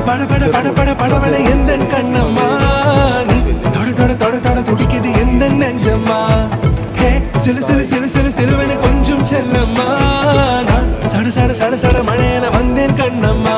பட பட பட பட படவன எந்த கண்ணம்மா நீ தொட தொட தொட தொட துடிக்குது எந்த நெஞ்சம்மா ஹே சிலு சிலு சிலு சிலு சிலுவன கொஞ்சம் செல்லம்மா நான் சட சட சட சட மழையன வந்தேன் கண்ணம்மா